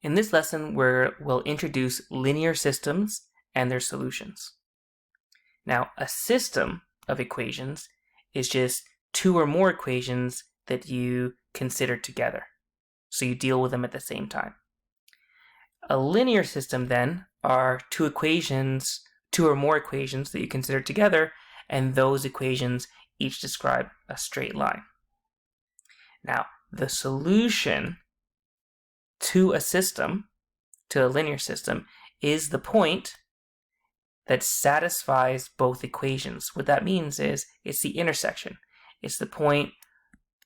In this lesson, we'll introduce linear systems and their solutions. Now, a system of equations is just two or more equations that you consider together. So you deal with them at the same time. A linear system then are two or more equations that you consider together, and those equations each describe a straight line. Now, the solution to a linear system, is the point that satisfies both equations. What that means is it's the intersection. It's the point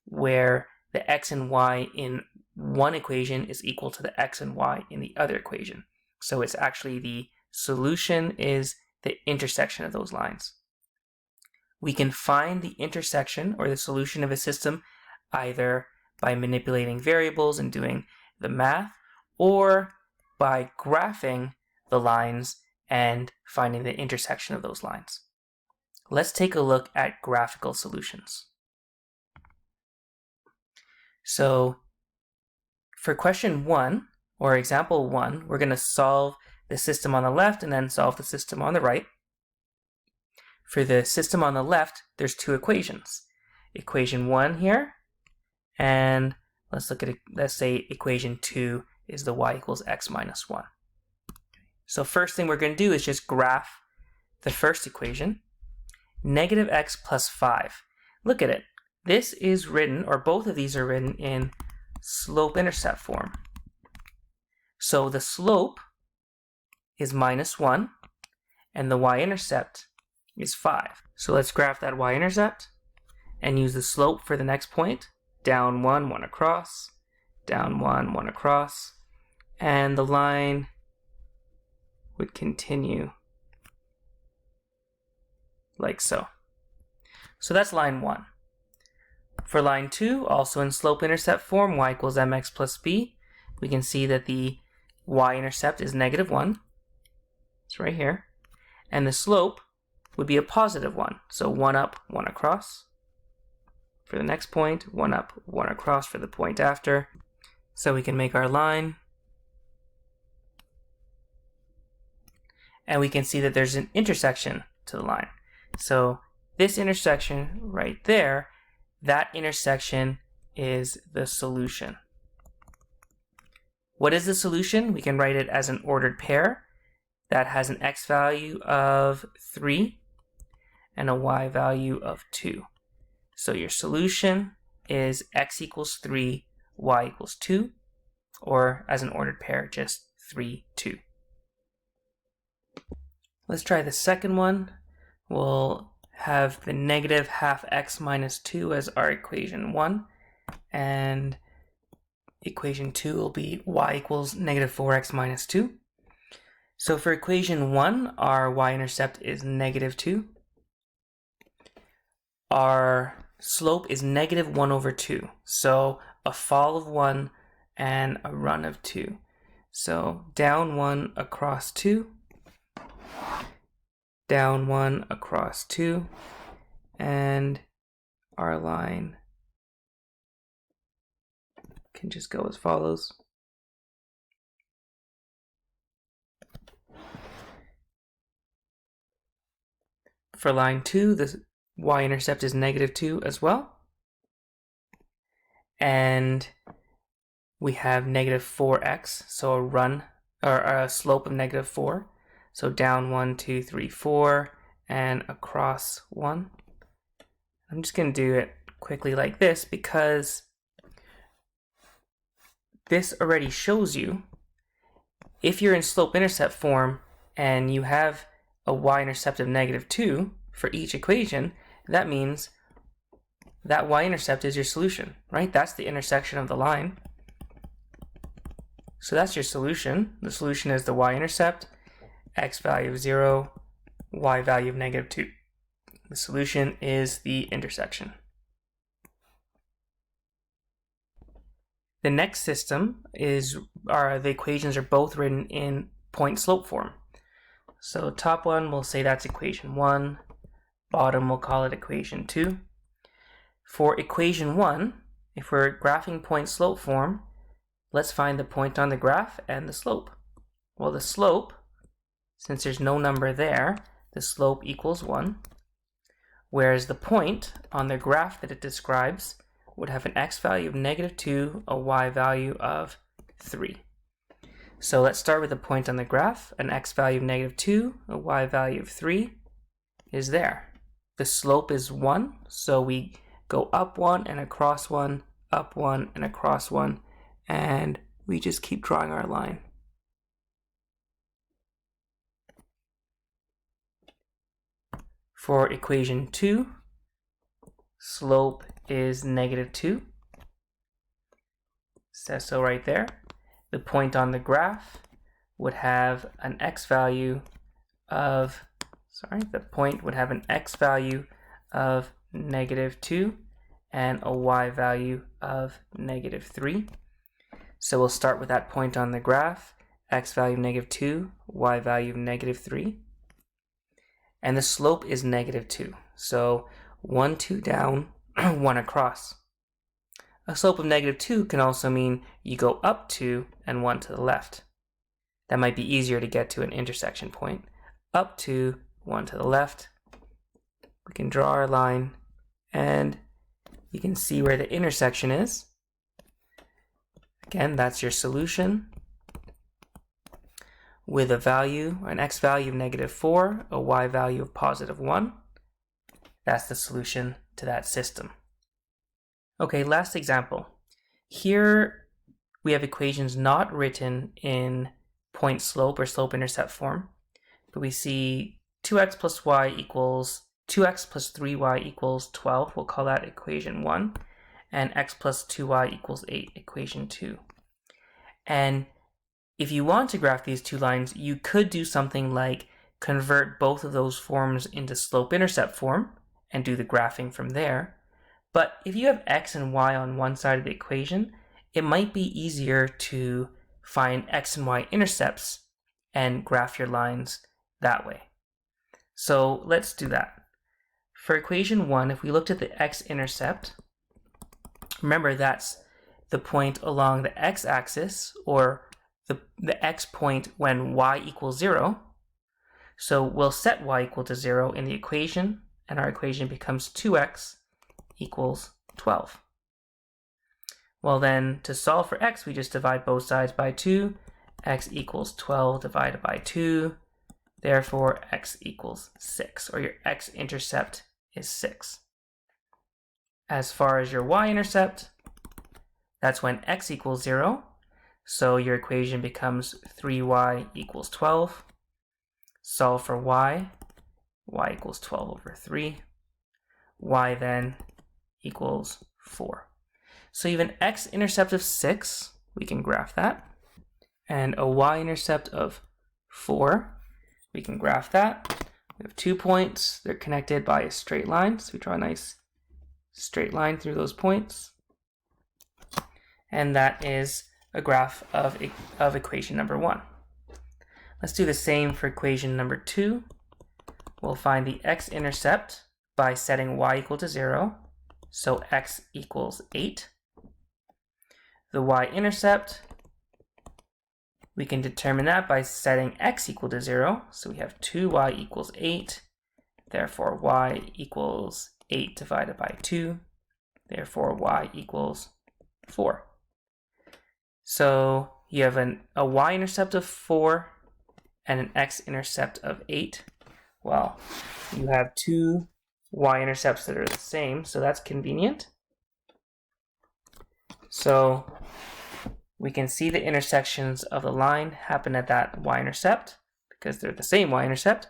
where the x and y in one equation is equal to the x and y in the other equation. So it's actually the solution is the intersection of those lines. We can find the intersection or the solution of a system either by manipulating variables and doing the math, or by graphing the lines and finding the intersection of those lines. Let's take a look at graphical solutions. So for question 1, or example 1, we're going to solve the system on the left and then solve the system on the right. For the system on the left, there's two equations. Equation 1 here, and let's say equation 2 is the y equals x minus 1. So first thing we're going to do is just graph the first equation, negative x plus 5. Look at it. This is written, or both of these are written in slope-intercept form. So the slope is minus 1, and the y-intercept is 5. So let's graph that y-intercept and use the slope for the next point. Down 1, 1 across, down 1, 1 across, and the line would continue like so. So that's line 1. For line 2, also in slope-intercept form, y equals mx plus b, we can see that the y-intercept is negative 1. It's right here. And the slope would be a positive 1. So 1 up, 1 across. For the next point, 1 up, 1 across for the point after. So we can make our line. And we can see that there's an intersection to the line. So this intersection right there, that intersection is the solution. What is the solution? We can write it as an ordered pair that has an x value of 3 and a y value of 2. So your solution is x equals 3, y equals 2, or as an ordered pair, just 3, 2. Let's try the second one. We'll have the negative half x minus 2 as our equation 1, and equation 2 will be y equals negative 4x minus 2. So for equation 1, our y-intercept is negative 2. Our slope is negative 1 over 2. So a fall of 1 and a run of 2. So down 1 across 2. Down 1 across 2. And our line can just go as follows. For line 2, the y-intercept is negative 2 as well. And we have negative 4x, so a run, or a slope of negative 4. So down 1, 2, 3, 4, and across 1. I'm just going to do it quickly like this because this already shows you if you're in slope-intercept form and you have a y-intercept of negative 2 for each equation, that means that y-intercept is your solution, right? That's the intersection of the line. So that's your solution. The solution is the y-intercept, x value of 0, y value of negative 2. The solution is the intersection. The next system is the equations are both written in point-slope form. So top one, we'll say that's equation 1. Bottom, we'll call it equation 2. For equation 1, if we're graphing point-slope form, let's find the point on the graph and the slope. Well, the slope, since there's no number there, the slope equals 1, whereas the point on the graph that it describes would have an x value of -2, a y value of 3. So let's start with the point on the graph. An x value of -2, a y value of 3 is there. The slope is 1, so we go up 1 and across 1, up 1 and across 1, and we just keep drawing our line. For equation 2, slope is -2. Says so right there. The point on the graph would have an x value of, the point would have an x value of -2 and a y value of -3. So we'll start with that point on the graph, x value of -2, y value of -3. And the slope is -2. So 1, 2 down, 1 across. A slope of -2 can also mean you go up 2 and 1 to the left. That might be easier to get to an intersection point. Up 2, 1 to the left. We can draw our line and you can see where the intersection is. Again, that's your solution with a value, an x value of -4, a y value of +1. That's the solution to that system. Okay, last example. Here we have equations not written in point slope or slope intercept form, but we see 2x plus y equals 2x plus 3y equals 12. We'll call that equation 1. And x plus 2y equals 8, equation 2. And if you want to graph these two lines, you could do something like convert both of those forms into slope-intercept form and do the graphing from there. But if you have x and y on one side of the equation, it might be easier to find x and y intercepts and graph your lines that way. So let's do that. For equation 1, if we looked at the x-intercept, remember that's the point along the x-axis, or the x point when y equals 0. So we'll set y equal to 0 in the equation, and our equation becomes 2x equals 12. Well then, to solve for x, we just divide both sides by 2. X equals 12 divided by 2. Therefore, x equals 6, or your x-intercept is 6. As far as your y-intercept, that's when x equals 0. So your equation becomes 3y equals 12. Solve for y. Y equals 12 over 3. Y then equals 4. So you have an x-intercept of 6. We can graph that. And a y-intercept of 4. We can graph that. We have 2 points. They're connected by a straight line. So we draw a nice straight line through those points. And that is a graph of equation number 1. Let's do the same for equation number 2. We'll find the x-intercept by setting y equal to 0. So x equals 8. The y-intercept, we can determine that by setting x equal to 0. So we have 2y equals 8. Therefore, y equals 8 divided by 2. Therefore, y equals 4. So you have a y-intercept of 4 and an x-intercept of 8. Well, you have two y-intercepts that are the same, so that's convenient. So we can see the intersections of the line happen at that y-intercept because they're the same y-intercept.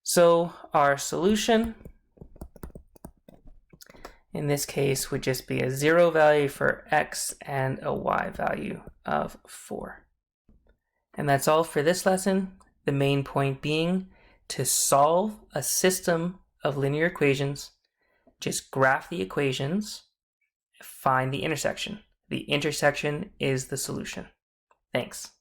So our solution in this case would just be a 0 value for x and a y value of 4. And that's all for this lesson. The main point being to solve a system of linear equations, just graph the equations, find the intersection. The intersection is the solution. Thanks.